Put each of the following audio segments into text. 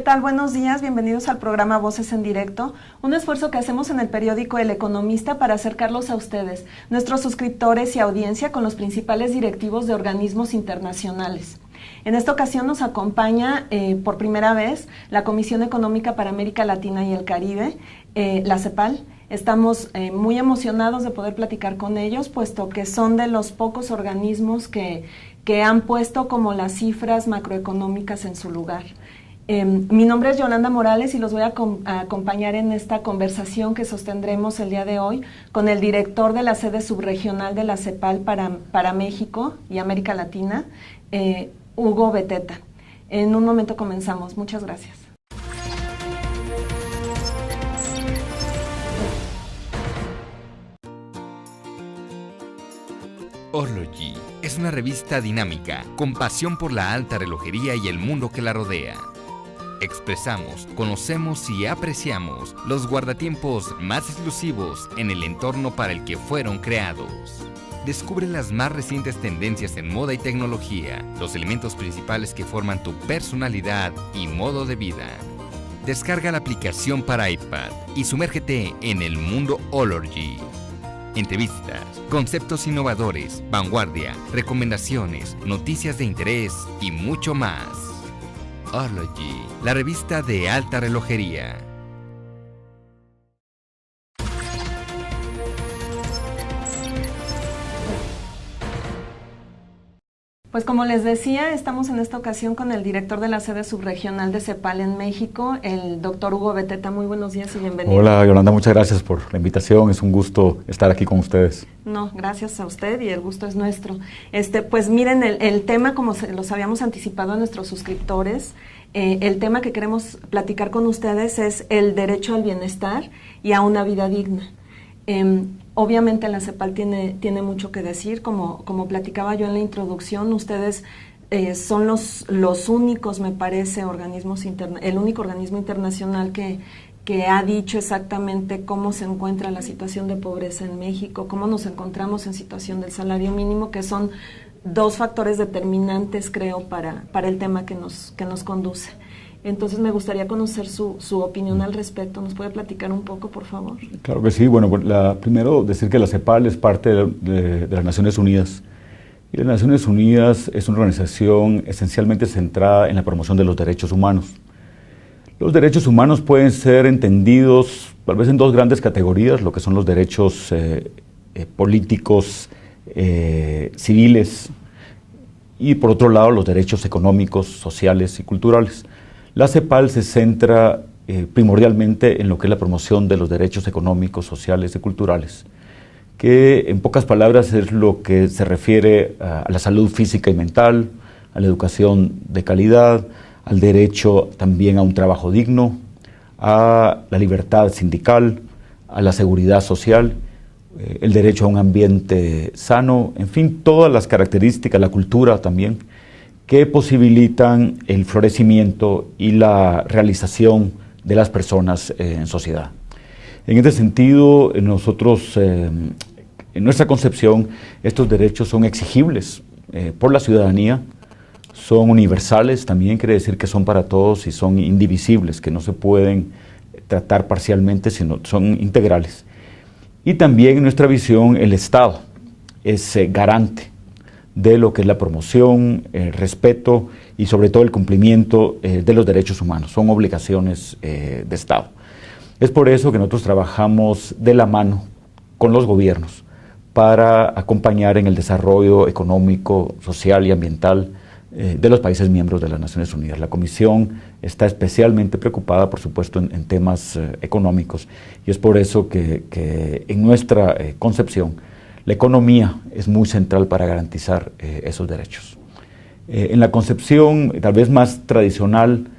tal? Buenos días, bienvenidos al programa Voces en Directo, un esfuerzo que hacemos en el periódico El Economista para acercarlos a ustedes, nuestros suscriptores y audiencia, con los principales directivos de organismos internacionales. En esta ocasión nos acompaña por primera vez la Comisión Económica para América Latina y el Caribe, la CEPAL. Estamos muy emocionados de poder platicar con ellos, puesto que son de los pocos organismos que han puesto como las cifras macroeconómicas en su lugar. Mi nombre es Yolanda Morales y los voy a acompañar en esta conversación que sostendremos el día de hoy con el director de la sede subregional de la CEPAL para México y América Latina, Hugo Beteta. En un momento comenzamos. Muchas gracias. Horlogy es una revista dinámica con pasión por la alta relojería y el mundo que la rodea. Expresamos, conocemos y apreciamos los guardatiempos más exclusivos en el entorno para el que fueron creados. Descubre las más recientes tendencias en moda y tecnología, los elementos principales que forman tu personalidad y modo de vida. Descarga la aplicación para iPad y sumérgete en el mundo Horlogy. Entrevistas, conceptos innovadores, vanguardia, recomendaciones, noticias de interés y mucho más. Horlogy, la revista de alta relojería. Pues como les decía, estamos en esta ocasión con el director de la sede subregional de CEPAL en México, el doctor Hugo Beteta. Muy buenos días y bienvenido. Hola Yolanda, muchas gracias por la invitación, es un gusto estar aquí con ustedes. No, gracias a usted y el gusto es nuestro. Pues miren, el tema, como los habíamos anticipado a nuestros suscriptores, el tema que queremos platicar con ustedes es el derecho al bienestar y a una vida digna. Obviamente la CEPAL tiene mucho que decir, como platicaba yo en la introducción, ustedes son los únicos, me parece, el único organismo internacional que ha dicho exactamente cómo se encuentra la situación de pobreza en México, cómo nos encontramos en situación del salario mínimo, que son dos factores determinantes, creo, para el tema que nos conduce. Entonces me gustaría conocer su opinión al respecto. ¿Nos puede platicar un poco, por favor? Claro que sí. Bueno, primero decir que la CEPAL es parte de las Naciones Unidas. Y las Naciones Unidas es una organización esencialmente centrada en la promoción de los derechos humanos. Los derechos humanos pueden ser entendidos tal vez en dos grandes categorías, lo que son los derechos políticos, civiles, y por otro lado los derechos económicos, sociales y culturales. La CEPAL se centra primordialmente en lo que es la promoción de los derechos económicos, sociales y culturales, que en pocas palabras es lo que se refiere a la salud física y mental, a la educación de calidad, al derecho también a un trabajo digno, a la libertad sindical, a la seguridad social, el derecho a un ambiente sano, en fin, todas las características, la cultura también, que posibilitan el florecimiento y la realización de las personas en sociedad. En este sentido, nosotros, en nuestra concepción, estos derechos son exigibles por la ciudadanía, son universales, también quiere decir que son para todos y son indivisibles, que no se pueden tratar parcialmente, sino son integrales. Y también en nuestra visión, el Estado es garante de lo que es la promoción, el respeto y sobre todo el cumplimiento de los derechos humanos. Son obligaciones de Estado. Es por eso que nosotros trabajamos de la mano con los gobiernos para acompañar en el desarrollo económico, social y ambiental de los países miembros de las Naciones Unidas. La Comisión está especialmente preocupada, por supuesto, en temas económicos, y es por eso que en nuestra concepción la economía es muy central para garantizar esos derechos. En la concepción tal vez más tradicional,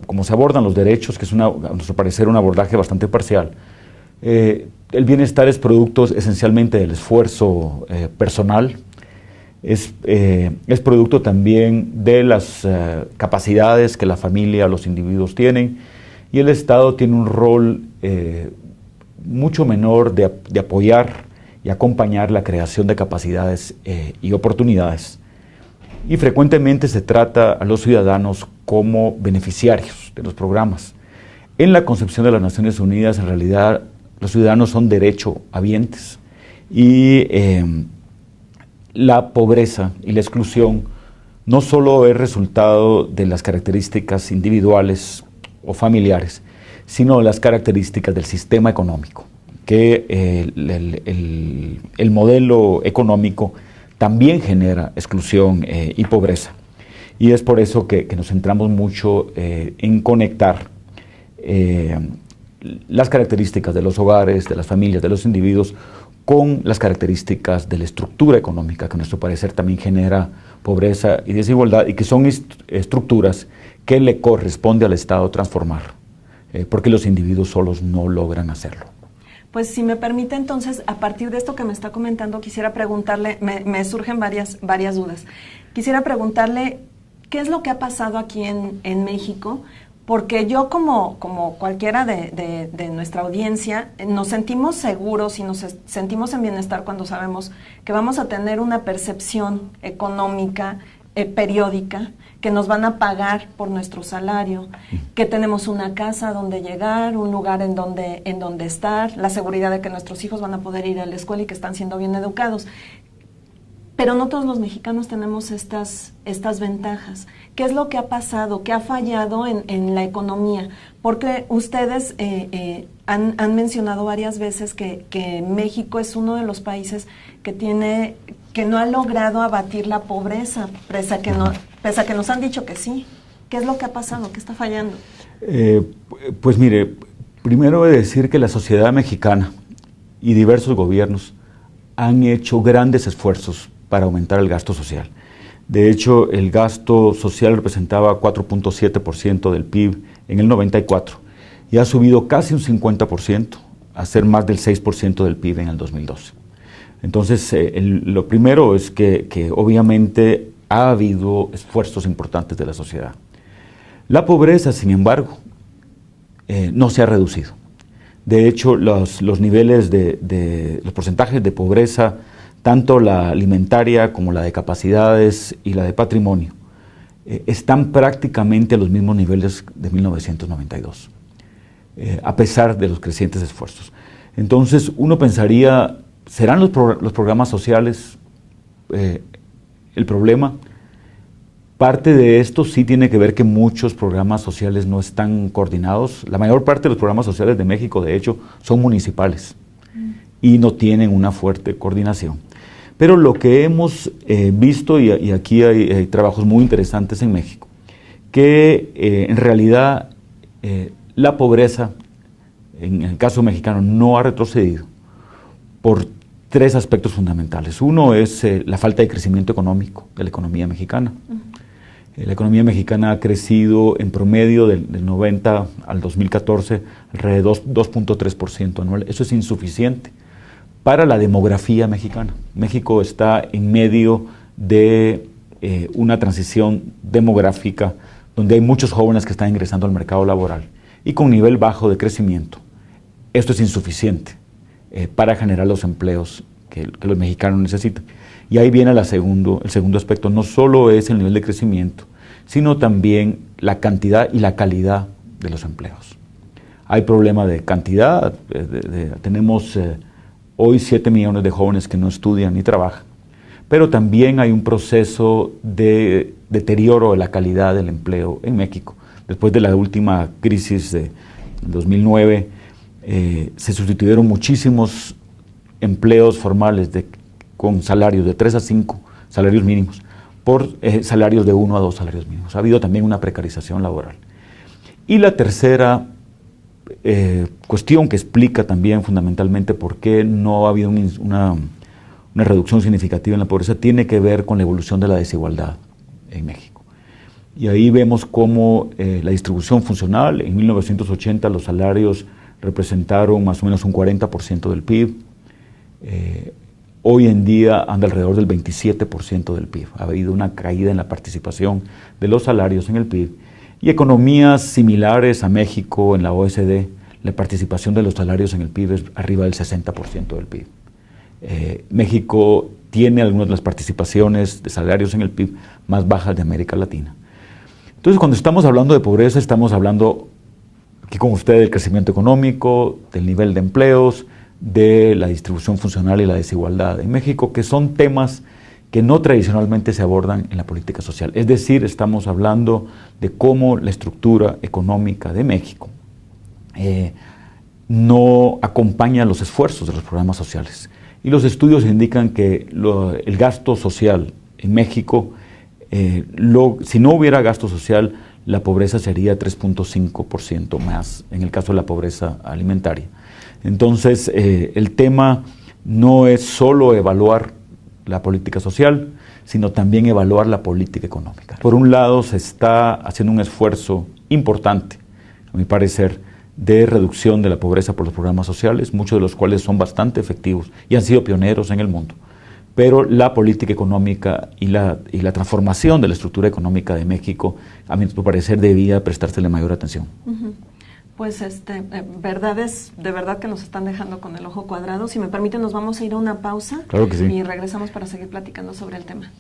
como se abordan los derechos, que es a nuestro parecer un abordaje bastante parcial, el bienestar es producto esencialmente del esfuerzo personal, es producto también de las capacidades que la familia, los individuos tienen, y el Estado tiene un rol mucho menor de apoyar y acompañar la creación de capacidades y oportunidades y frecuentemente se trata a los ciudadanos como beneficiarios de los programas. En la concepción de las Naciones Unidas, en realidad, los ciudadanos son derechohabientes y la pobreza y la exclusión no solo es resultado de las características individuales o familiares, sino de las características del sistema económico, que el modelo económico también genera exclusión y pobreza. Y es por eso que nos centramos mucho en conectar las características de los hogares, de las familias, de los individuos, con las características de la estructura económica, que a nuestro parecer también genera pobreza y desigualdad, y que son estructuras que le corresponde al Estado transformar, porque los individuos solos no logran hacerlo. Pues si me permite entonces, a partir de esto que me está comentando, quisiera preguntarle, me surgen varias dudas. Quisiera preguntarle, ¿qué es lo que ha pasado aquí en México? Porque yo como cualquiera de nuestra audiencia, nos sentimos seguros y nos sentimos en bienestar cuando sabemos que vamos a tener una percepción económica periódica, que nos van a pagar por nuestro salario, que tenemos una casa donde llegar, un lugar en donde estar, la seguridad de que nuestros hijos van a poder ir a la escuela y que están siendo bien educados. Pero no todos los mexicanos tenemos estas ventajas. ¿Qué es lo que ha pasado? ¿Qué ha fallado en la economía? Porque ustedes han mencionado varias veces que México es uno de los países que no ha logrado abatir la pobreza, pese a que nos han dicho que sí. ¿Qué es lo que ha pasado? ¿Qué está fallando? Pues mire, primero he de decir que la sociedad mexicana y diversos gobiernos han hecho grandes esfuerzos para aumentar el gasto social. De hecho, el gasto social representaba 4.7% del PIB en el 94 y ha subido casi un 50% a ser más del 6% del PIB en el 2012. Entonces, lo primero es que obviamente ha habido esfuerzos importantes de la sociedad. La pobreza, sin embargo, no se ha reducido. De hecho, los niveles los porcentajes de pobreza, tanto la alimentaria como la de capacidades y la de patrimonio, están prácticamente a los mismos niveles de 1992, a pesar de los crecientes esfuerzos. Entonces, uno pensaría, ¿serán los programas sociales el problema? Parte de esto sí tiene que ver que muchos programas sociales no están coordinados. La mayor parte de los programas sociales de México, de hecho, son municipales y no tienen una fuerte coordinación. Pero lo que hemos visto, y aquí hay trabajos muy interesantes en México, que en realidad la pobreza, en el caso mexicano, no ha retrocedido por tres aspectos fundamentales. Uno es la falta de crecimiento económico de la economía mexicana. La economía mexicana ha crecido en promedio del 90 al 2014 alrededor de 2.3% anual. Eso es insuficiente para la demografía mexicana. México está en medio de una transición demográfica donde hay muchos jóvenes que están ingresando al mercado laboral y con nivel bajo de crecimiento. Esto es insuficiente para generar los empleos que los mexicanos necesitan. Y ahí viene el segundo aspecto. No solo es el nivel de crecimiento, sino también la cantidad y la calidad de los empleos. Hay problema de cantidad. Tenemos hoy 7 millones de jóvenes que no estudian ni trabajan, pero también hay un proceso de deterioro de la calidad del empleo en México. Después de la última crisis de 2009, se sustituyeron muchísimos empleos formales con salarios de 3 a 5 salarios mínimos por salarios de 1 a 2 salarios mínimos. Ha habido también una precarización laboral. Y la tercera cuestión que explica también fundamentalmente por qué no ha habido una reducción significativa en la pobreza tiene que ver con la evolución de la desigualdad en México. Y ahí vemos cómo la distribución funcional, en 1980 los salarios representaron más o menos un 40% del PIB. Hoy en día anda alrededor del 27% del PIB. Ha habido una caída en la participación de los salarios en el PIB. Y economías similares a México en la OECD, la participación de los salarios en el PIB es arriba del 60% del PIB. México tiene algunas de las participaciones de salarios en el PIB más bajas de América Latina. Entonces, cuando estamos hablando de pobreza, estamos hablando aquí con usted del crecimiento económico, del nivel de empleos, de la distribución funcional y la desigualdad en México, que son temas que no tradicionalmente se abordan en la política social. Es decir, estamos hablando de cómo la estructura económica de México no acompaña los esfuerzos de los programas sociales. Y los estudios indican que el gasto social en México, si no hubiera gasto social, la pobreza sería 3.5% más, en el caso de la pobreza alimentaria. Entonces, el tema no es solo evaluar la política social, sino también evaluar la política económica. Por un lado, se está haciendo un esfuerzo importante, a mi parecer, de reducción de la pobreza por los programas sociales, muchos de los cuales son bastante efectivos y han sido pioneros en el mundo. Pero la política económica y la transformación de la estructura económica de México, a mi parecer, debía prestársele mayor atención. Uh-huh. Pues verdades de verdad que nos están dejando con el ojo cuadrado. Si me permiten, nos vamos a ir a una pausa. Claro que sí. Y regresamos para seguir platicando sobre el tema.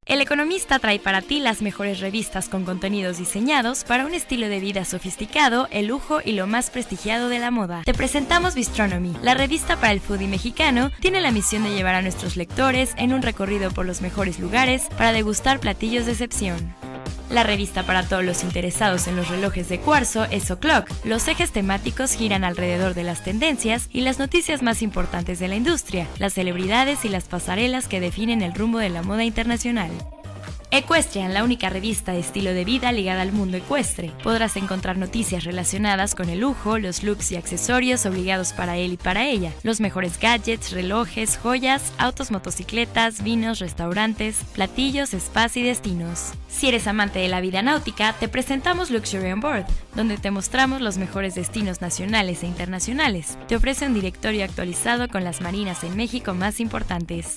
El Economista trae para ti las mejores revistas con contenidos diseñados para un estilo de vida sofisticado, el lujo y lo más prestigiado de la moda. Te presentamos Bistronomy, la revista para el foodie mexicano. Tiene la misión de llevar a nuestros lectores en un recorrido por los mejores lugares para degustar platillos de excepción. La revista para todos los interesados en los relojes de cuarzo es O'Clock. Los ejes temáticos giran alrededor de las tendencias y las noticias más importantes de la industria, las celebridades y las pasarelas que definen el rumbo de la moda internacional. Equestrian, la única revista de estilo de vida ligada al mundo ecuestre. Podrás encontrar noticias relacionadas con el lujo, los looks y accesorios obligados para él y para ella, los mejores gadgets, relojes, joyas, autos, motocicletas, vinos, restaurantes, platillos, spas y destinos. Si eres amante de la vida náutica, te presentamos Luxury on Board, donde te mostramos los mejores destinos nacionales e internacionales. Te ofrece un directorio actualizado con las marinas en México más importantes.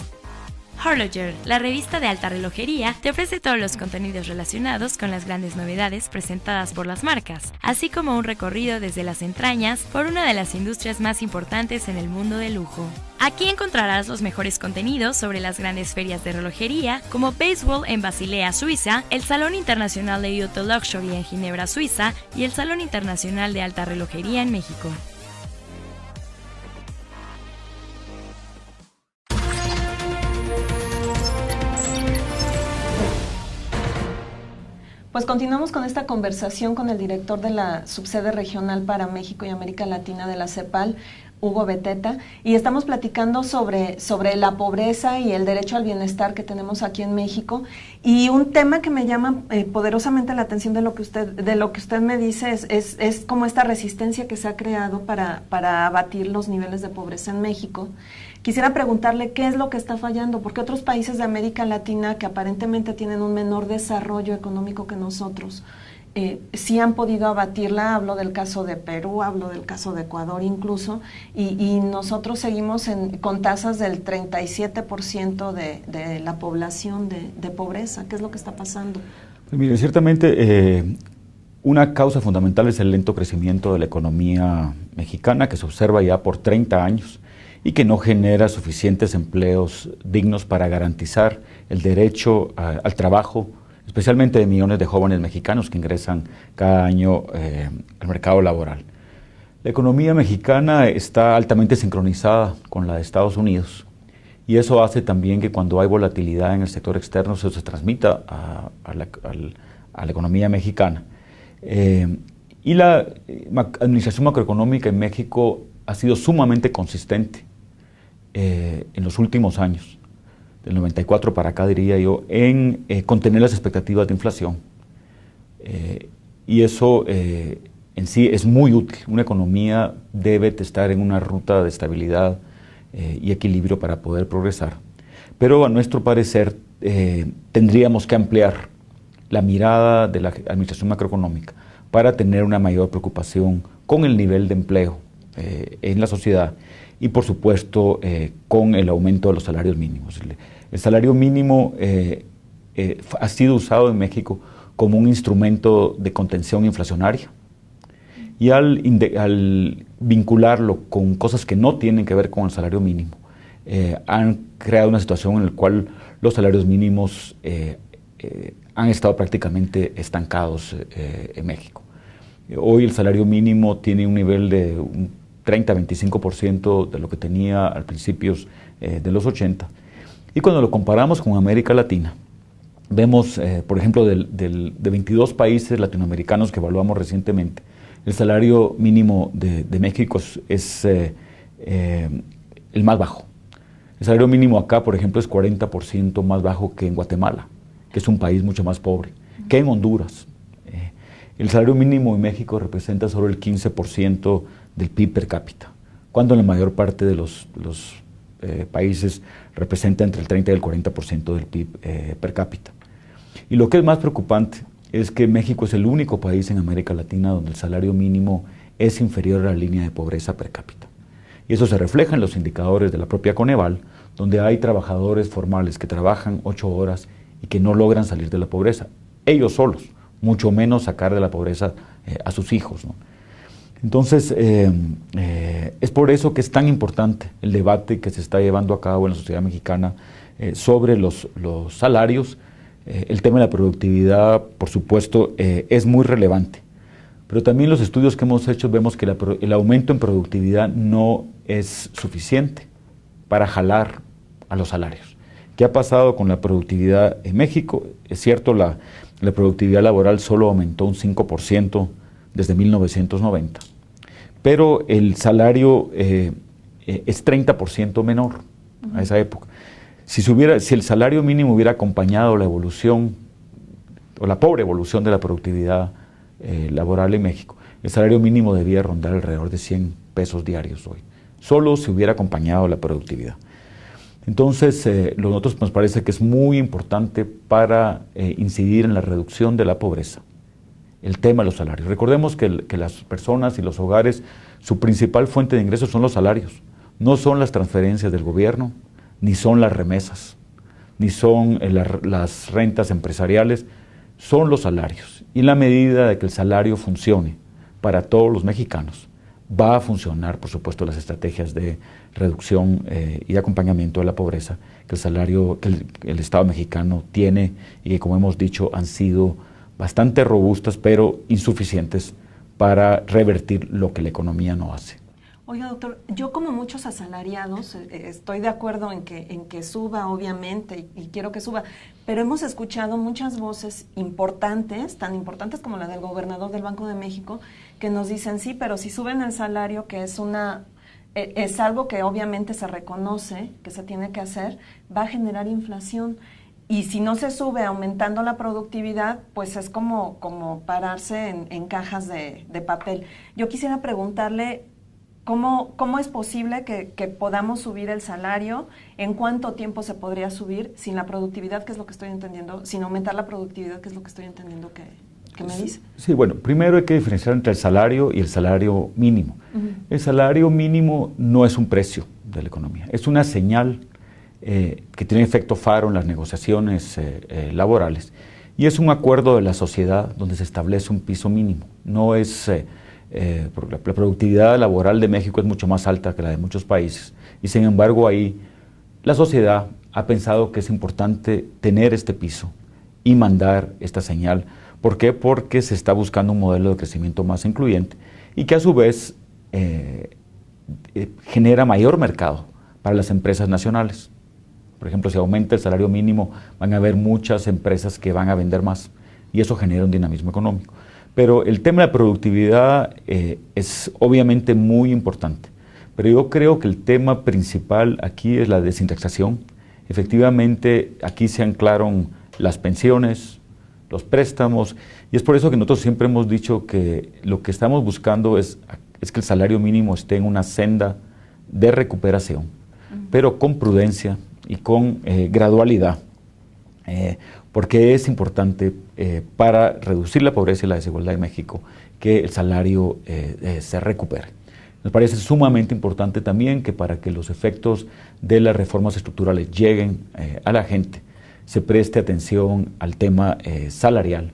Horloger, la revista de alta relojería, te ofrece todos los contenidos relacionados con las grandes novedades presentadas por las marcas, así como un recorrido desde las entrañas por una de las industrias más importantes en el mundo del lujo. Aquí encontrarás los mejores contenidos sobre las grandes ferias de relojería, como Baseball en Basilea, Suiza, el Salón Internacional de Auto Luxury en Ginebra, Suiza, y el Salón Internacional de Alta Relojería en México. Pues continuamos con esta conversación con el director de la subsede regional para México y América Latina de la CEPAL, Hugo Beteta, y estamos platicando sobre la pobreza y el derecho al bienestar que tenemos aquí en México. Y un tema que me llama poderosamente la atención de lo que usted me dice es como esta resistencia que se ha creado para abatir los niveles de pobreza en México. Quisiera preguntarle qué es lo que está fallando, porque otros países de América Latina que aparentemente tienen un menor desarrollo económico que nosotros, sí han podido abatirla. Hablo del caso de Perú, hablo del caso de Ecuador incluso, y nosotros seguimos con tasas del 37% de la población de pobreza. ¿Qué es lo que está pasando? Pues mire, ciertamente una causa fundamental es el lento crecimiento de la economía mexicana, que se observa ya por 30 años y que no genera suficientes empleos dignos para garantizar el derecho al trabajo, especialmente de millones de jóvenes mexicanos que ingresan cada año al mercado laboral. La economía mexicana está altamente sincronizada con la de Estados Unidos, y eso hace también que cuando hay volatilidad en el sector externo se transmita a la economía mexicana. Y la administración macroeconómica en México ha sido sumamente consistente en los últimos años, del 94 para acá diría yo, en contener las expectativas de inflación. Y eso en sí es muy útil. Una economía debe estar en una ruta de estabilidad y equilibrio para poder progresar. Pero a nuestro parecer tendríamos que ampliar la mirada de la administración macroeconómica para tener una mayor preocupación con el nivel de empleo en la sociedad y por supuesto con el aumento de los salarios mínimos. El salario mínimo ha sido usado en México como un instrumento de contención inflacionaria y al vincularlo con cosas que no tienen que ver con el salario mínimo, han creado una situación en la cual los salarios mínimos han estado prácticamente estancados en México. Hoy el salario mínimo tiene un nivel de un 30-25% de lo que tenía a principios de los 80. Y cuando lo comparamos con América Latina, vemos, por ejemplo, de 22 países latinoamericanos que evaluamos recientemente, el salario mínimo de México es el más bajo. El salario mínimo acá, por ejemplo, es 40% más bajo que en Guatemala, que es un país mucho más pobre, que en Honduras. El salario mínimo en México representa solo el 15% del PIB per cápita, cuando en la mayor parte de los países representa entre el 30 y el 40% del PIB per cápita. Y lo que es más preocupante es que México es el único país en América Latina donde el salario mínimo es inferior a la línea de pobreza per cápita. Y eso se refleja en los indicadores de la propia Coneval, donde hay trabajadores formales que trabajan 8 horas y que no logran salir de la pobreza, ellos solos, mucho menos sacar de la pobreza a sus hijos, ¿no? Entonces, es por eso que es tan importante el debate que se está llevando a cabo en la sociedad mexicana sobre los salarios. El tema de la productividad, por supuesto, es muy relevante. Pero también los estudios que hemos hecho vemos que el aumento en productividad no es suficiente para jalar a los salarios. ¿Qué ha pasado con la productividad en México? Es cierto, la productividad laboral solo aumentó un 5% desde 1990, pero el salario es 30% menor a esa época. Si el salario mínimo hubiera acompañado la evolución, o la pobre evolución de la productividad laboral en México, el salario mínimo debía rondar alrededor de 100 pesos diarios hoy, solo si hubiera acompañado la productividad. Entonces, nosotros nos parece que es muy importante para incidir en la reducción de la pobreza, el tema de los salarios. Recordemos que las personas y los hogares, su principal fuente de ingresos son los salarios, no son las transferencias del gobierno, ni son las remesas, ni son las rentas empresariales, son los salarios. Y en la medida de que el salario funcione para todos los mexicanos, va a funcionar, por supuesto, las estrategias de reducción y de acompañamiento de la pobreza que el Estado mexicano tiene y que, como hemos dicho, han sido bastante robustas, pero insuficientes para revertir lo que la economía no hace. Oiga, doctor, yo como muchos asalariados estoy de acuerdo en que suba, obviamente, y quiero que suba, pero hemos escuchado muchas voces importantes, tan importantes como la del gobernador del Banco de México, que nos dicen, sí, pero si suben el salario, que es algo que obviamente se reconoce, que se tiene que hacer, va a generar inflación. Y si no se sube aumentando la productividad, pues es como pararse en cajas de papel. Yo quisiera preguntarle, ¿cómo es posible que podamos subir el salario? ¿En cuánto tiempo se podría subir sin la productividad, que es lo que estoy entendiendo, sin aumentar la productividad, que es lo que estoy entendiendo que me dice? Sí, bueno, primero hay que diferenciar entre el salario y el salario mínimo. El salario mínimo no es un precio de la economía, es una señal que tiene efecto faro en las negociaciones laborales, y es un acuerdo de la sociedad donde se establece un piso mínimo. No es porque la productividad laboral de México es mucho más alta que la de muchos países, y sin embargo ahí la sociedad ha pensado que es importante tener este piso y mandar esta señal. ¿Por qué? Porque se está buscando un modelo de crecimiento más incluyente y que a su vez genera mayor mercado para las empresas nacionales. Por ejemplo, si aumenta el salario mínimo, van a haber muchas empresas que van a vender más y eso genera un dinamismo económico. Pero el tema de la productividad es obviamente muy importante. Pero yo creo que el tema principal aquí es la desindexación. Efectivamente, aquí se anclaron las pensiones, los préstamos, y es por eso que nosotros siempre hemos dicho que lo que estamos buscando es que el salario mínimo esté en una senda de recuperación, pero con prudencia y con gradualidad, porque es importante para reducir la pobreza y la desigualdad en México que el salario se recupere. Nos parece sumamente importante también que para que los efectos de las reformas estructurales lleguen a la gente, se preste atención al tema salarial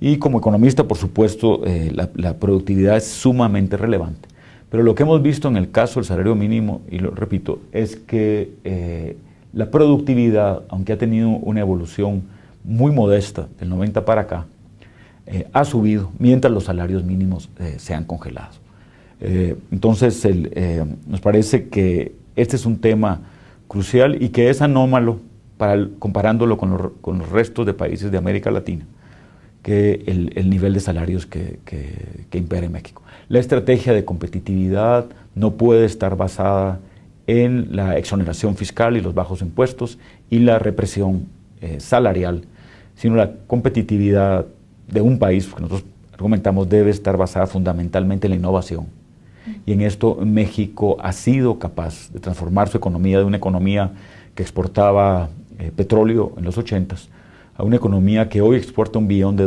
Y como economista, por supuesto, la productividad es sumamente relevante. Pero lo que hemos visto en el caso del salario mínimo, y lo repito, es que la productividad, aunque ha tenido una evolución muy modesta del 90 para acá, ha subido mientras los salarios mínimos se han congelado. Entonces, nos parece que este es un tema crucial y que es anómalo comparándolo con los restos de países de América Latina, que el nivel de salarios que impera en México. La estrategia de competitividad no puede estar basada en la exoneración fiscal y los bajos impuestos y la represión salarial, sino la competitividad de un país, que nosotros argumentamos debe estar basada fundamentalmente en la innovación. Y en esto México ha sido capaz de transformar su economía de una economía que exportaba petróleo en los 80s a una economía que hoy exporta $1 billón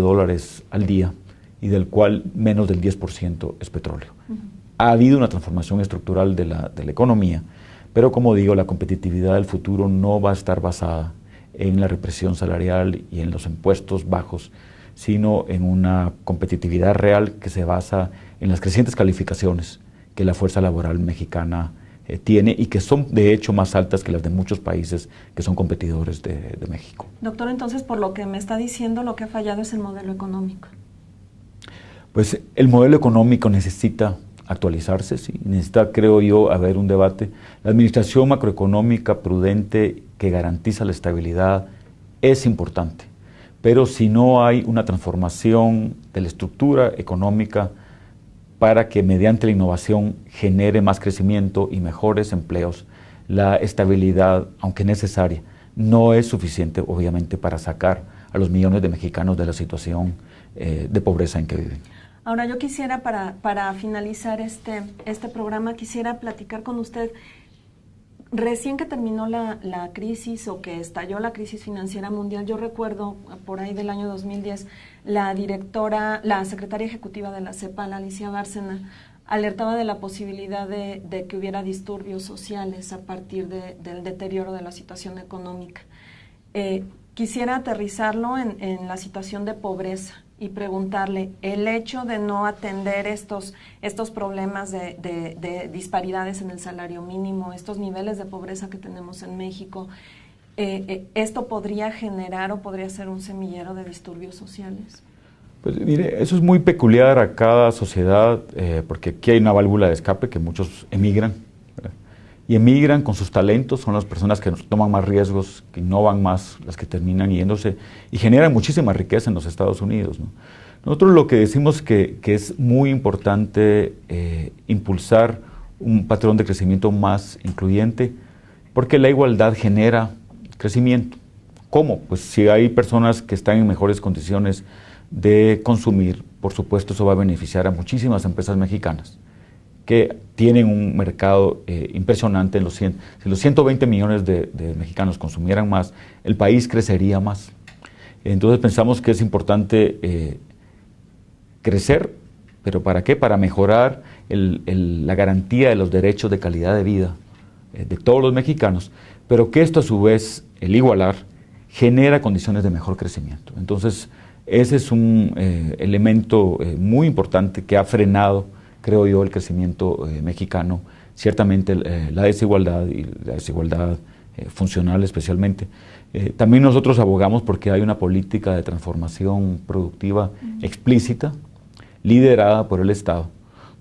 al día y del cual menos del 10% es petróleo. Ha habido una transformación estructural de la economía, pero como digo, la competitividad del futuro no va a estar basada en la represión salarial y en los impuestos bajos, sino en una competitividad real que se basa en las crecientes calificaciones que la fuerza laboral mexicana tiene y que son de hecho más altas que las de muchos países que son competidores de México. Doctor, entonces por lo que me está diciendo, lo que ha fallado es el modelo económico. Pues el modelo económico necesita actualizarse, sí, necesita, creo yo, haber un debate. La administración macroeconómica prudente que garantiza la estabilidad es importante, pero si no hay una transformación de la estructura económica para que mediante la innovación genere más crecimiento y mejores empleos, la estabilidad, aunque necesaria, no es suficiente, obviamente, para sacar a los millones de mexicanos de la situación de pobreza en que viven. Ahora, yo quisiera, para finalizar este programa, quisiera platicar con usted. Recién que terminó la crisis o que estalló la crisis financiera mundial, yo recuerdo por ahí del año 2010, la secretaria ejecutiva de la CEPAL, Alicia Bárcena, alertaba de la posibilidad de que hubiera disturbios sociales a partir del deterioro de la situación económica. Quisiera aterrizarlo en la situación de pobreza y preguntarle, el hecho de no atender estos problemas de disparidades en el salario mínimo, estos niveles de pobreza que tenemos en México, ¿esto podría generar o podría ser un semillero de disturbios sociales? Pues mire, eso es muy peculiar a cada sociedad, porque aquí hay una válvula de escape que muchos emigran, ¿verdad? Y emigran con sus talentos, son las personas que toman más riesgos, que innovan más, las que terminan yéndose y generan muchísima riqueza en los Estados Unidos, ¿no? Nosotros lo que decimos que es muy importante impulsar un patrón de crecimiento más incluyente, porque la igualdad genera crecimiento. ¿Cómo? Pues si hay personas que están en mejores condiciones de consumir, por supuesto eso va a beneficiar a muchísimas empresas mexicanas que tienen un mercado impresionante. Si los 120 millones de mexicanos consumieran más, el país crecería más. Entonces pensamos que es importante crecer, pero ¿para qué? Para mejorar la garantía de los derechos de calidad de vida de todos los mexicanos, pero que esto a su vez, el igualar, genera condiciones de mejor crecimiento. Entonces ese es un elemento muy importante que ha frenado, creo yo, el crecimiento mexicano. Ciertamente la desigualdad y la desigualdad funcional especialmente. También nosotros abogamos porque hay una política de transformación productiva explícita, liderada por el Estado,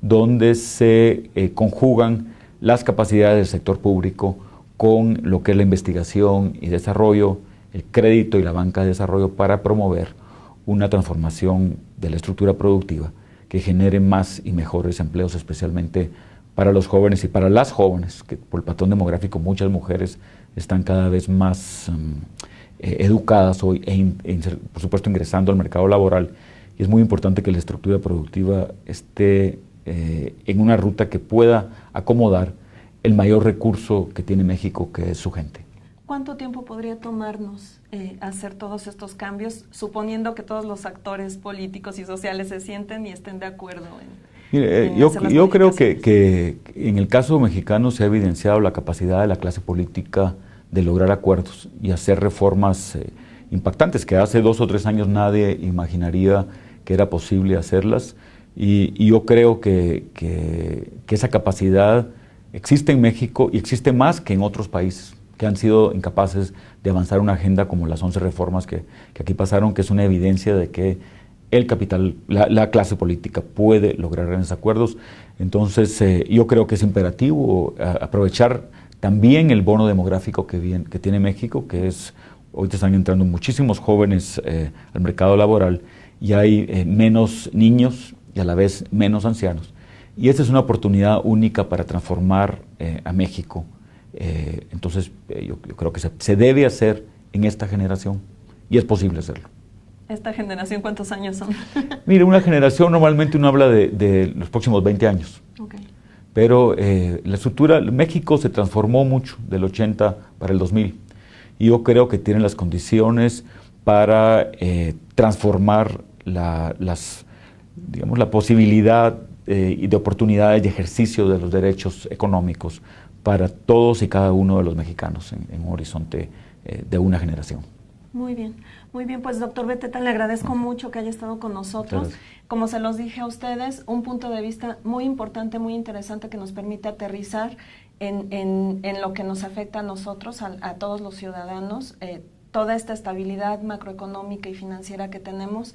donde se conjugan las capacidades del sector público con lo que es la investigación y desarrollo, el crédito y la banca de desarrollo para promover una transformación de la estructura productiva que genere más y mejores empleos, especialmente para los jóvenes y para las jóvenes, que por el patrón demográfico muchas mujeres están cada vez más educadas hoy por supuesto ingresando al mercado laboral, y es muy importante que la estructura productiva esté en una ruta que pueda acomodar el mayor recurso que tiene México, que es su gente. ¿Cuánto tiempo podría tomarnos hacer todos estos cambios, suponiendo que todos los actores políticos y sociales se sienten y estén de acuerdo en yo creo que en el caso mexicano se ha evidenciado la capacidad de la clase política de lograr acuerdos y hacer reformas impactantes, que hace 2 o 3 años nadie imaginaría que era posible hacerlas, y yo creo que esa capacidad existe en México y existe más que en otros países que han sido incapaces de avanzar una agenda como las 11 reformas que aquí pasaron, que es una evidencia de que el capital, la clase política puede lograr grandes acuerdos. Entonces yo creo que es imperativo aprovechar también el bono demográfico que tiene México, que es, ahorita están entrando muchísimos jóvenes al mercado laboral y hay menos niños y a la vez menos ancianos. Y esta es una oportunidad única para transformar a México. Entonces yo creo que se debe hacer en esta generación y es posible hacerlo. ¿Esta generación cuántos años son? Mire, una generación normalmente uno habla de los próximos 20 años. Okay. Pero la estructura, México se transformó mucho del 80 para el 2000 y yo creo que tiene las condiciones para transformar la posibilidad y de oportunidades de ejercicio de los derechos económicos para todos y cada uno de los mexicanos en un horizonte de una generación. Muy bien, pues doctor Beteta, le agradezco mucho que haya estado con nosotros. Como se los dije a ustedes, un punto de vista muy importante, muy interesante que nos permite aterrizar en lo que nos afecta a nosotros, a todos los ciudadanos, toda esta estabilidad macroeconómica y financiera que tenemos.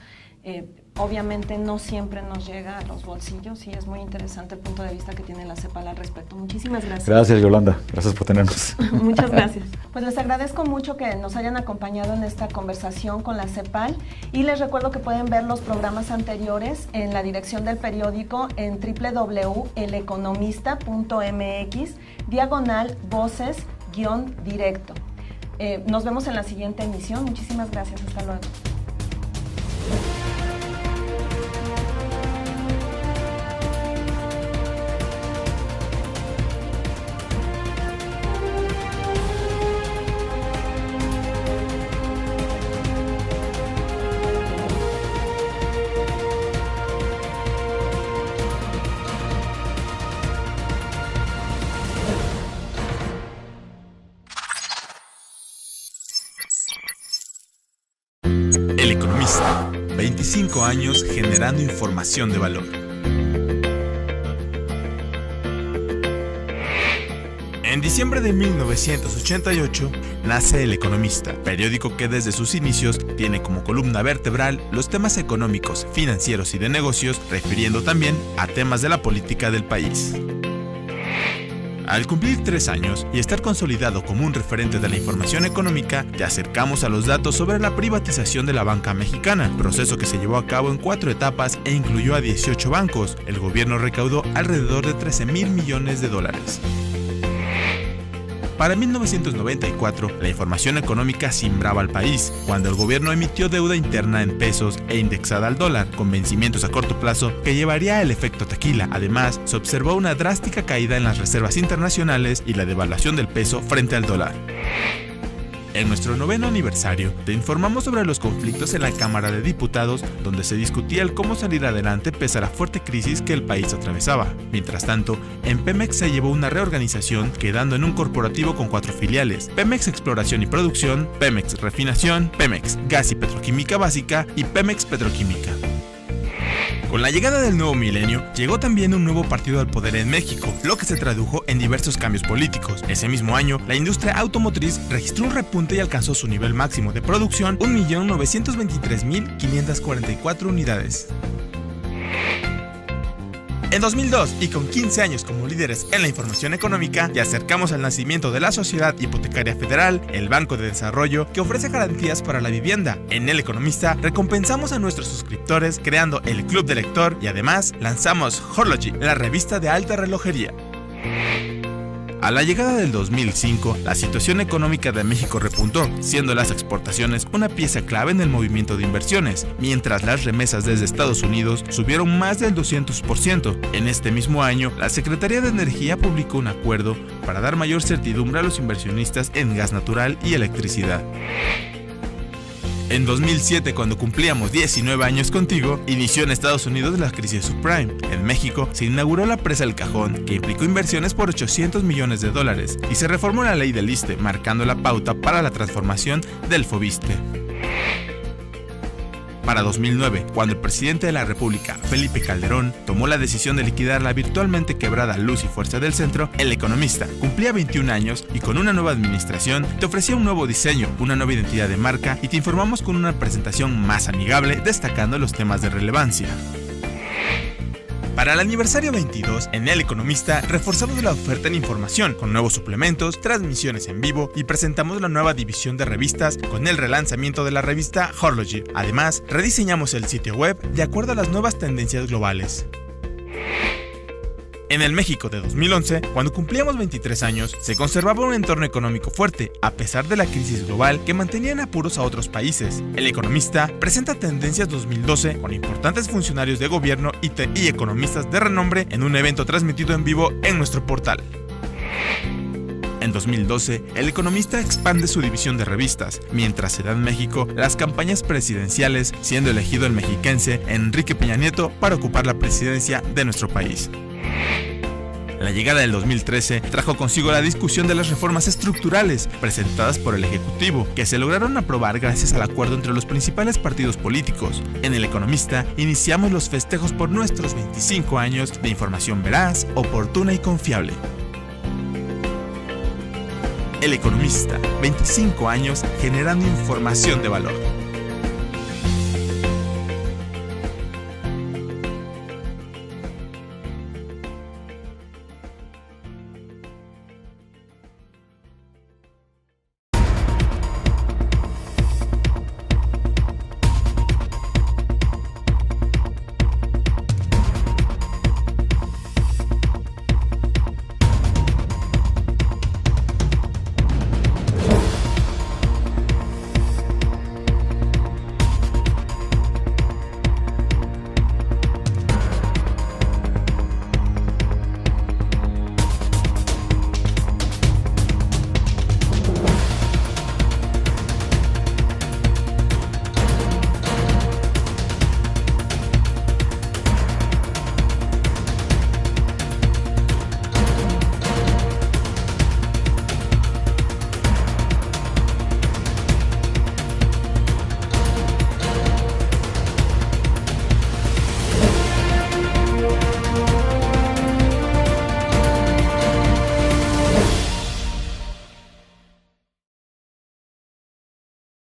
Obviamente no siempre nos llega a los bolsillos y es muy interesante el punto de vista que tiene la CEPAL al respecto. Muchísimas gracias. Gracias, Yolanda. Gracias por tenernos. Muchas gracias. Pues les agradezco mucho que nos hayan acompañado en esta conversación con la CEPAL y les recuerdo que pueden ver los programas anteriores en la dirección del periódico en www.eleconomista.mx/voces-directo. Nos vemos en la siguiente emisión. Muchísimas gracias. Hasta luego. El Economista, 25 años generando información de valor. En diciembre de 1988 nace El Economista, periódico que desde sus inicios tiene como columna vertebral los temas económicos, financieros y de negocios, refiriendo también a temas de la política del país. Al cumplir 3 años y estar consolidado como un referente de la información económica, te acercamos a los datos sobre la privatización de la banca mexicana, proceso que se llevó a cabo en 4 etapas e incluyó a 18 bancos. El gobierno recaudó alrededor de $13,000 millones. Para 1994, la información económica cimbraba al país, cuando el gobierno emitió deuda interna en pesos e indexada al dólar, con vencimientos a corto plazo que llevaría el efecto tequila. Además, se observó una drástica caída en las reservas internacionales y la devaluación del peso frente al dólar. En nuestro 9º aniversario, te informamos sobre los conflictos en la Cámara de Diputados, donde se discutía el cómo salir adelante pese a la fuerte crisis que el país atravesaba. Mientras tanto, en Pemex se llevó una reorganización, quedando en un corporativo con 4 filiales: Pemex Exploración y Producción, Pemex Refinación, Pemex Gas y Petroquímica Básica y Pemex Petroquímica. Con la llegada del nuevo milenio, llegó también un nuevo partido al poder en México, lo que se tradujo en diversos cambios políticos. Ese mismo año, la industria automotriz registró un repunte y alcanzó su nivel máximo de producción, 1.923.544 unidades. En 2002, y con 15 años como líderes en la información económica, te acercamos al nacimiento de la Sociedad Hipotecaria Federal, el Banco de Desarrollo, que ofrece garantías para la vivienda. En El Economista, recompensamos a nuestros suscriptores creando el Club de Lector y además lanzamos Horlogy, la revista de alta relojería. A la llegada del 2005, la situación económica de México repuntó, siendo las exportaciones una pieza clave en el movimiento de inversiones, mientras las remesas desde Estados Unidos subieron más del 200%. En este mismo año, la Secretaría de Energía publicó un acuerdo para dar mayor certidumbre a los inversionistas en gas natural y electricidad. En 2007, cuando cumplíamos 19 años contigo, inició en Estados Unidos la crisis subprime. En México se inauguró la presa El Cajón, que implicó inversiones por $800 millones, y se reformó la ley del ISSSTE, marcando la pauta para la transformación del FOBISSSTE. Para 2009, cuando el presidente de la República, Felipe Calderón, tomó la decisión de liquidar la virtualmente quebrada Luz y Fuerza del Centro, El Economista cumplía 21 años y con una nueva administración te ofrecía un nuevo diseño, una nueva identidad de marca y te informamos con una presentación más amigable, destacando los temas de relevancia. Para el aniversario 22, en El Economista reforzamos la oferta en información con nuevos suplementos, transmisiones en vivo y presentamos la nueva división de revistas con el relanzamiento de la revista Horology. Además, rediseñamos el sitio web de acuerdo a las nuevas tendencias globales. En el México de 2011, cuando cumplíamos 23 años, se conservaba un entorno económico fuerte, a pesar de la crisis global que mantenía en apuros a otros países. El Economista presenta Tendencias 2012 con importantes funcionarios de gobierno y economistas de renombre en un evento transmitido en vivo en nuestro portal. En 2012, El Economista expande su división de revistas, mientras se da en México las campañas presidenciales, siendo elegido el mexiquense Enrique Peña Nieto para ocupar la presidencia de nuestro país. La llegada del 2013 trajo consigo la discusión de las reformas estructurales presentadas por el Ejecutivo, que se lograron aprobar gracias al acuerdo entre los principales partidos políticos. En El Economista iniciamos los festejos por nuestros 25 años de información veraz, oportuna y confiable. El Economista, 25 años generando información de valor.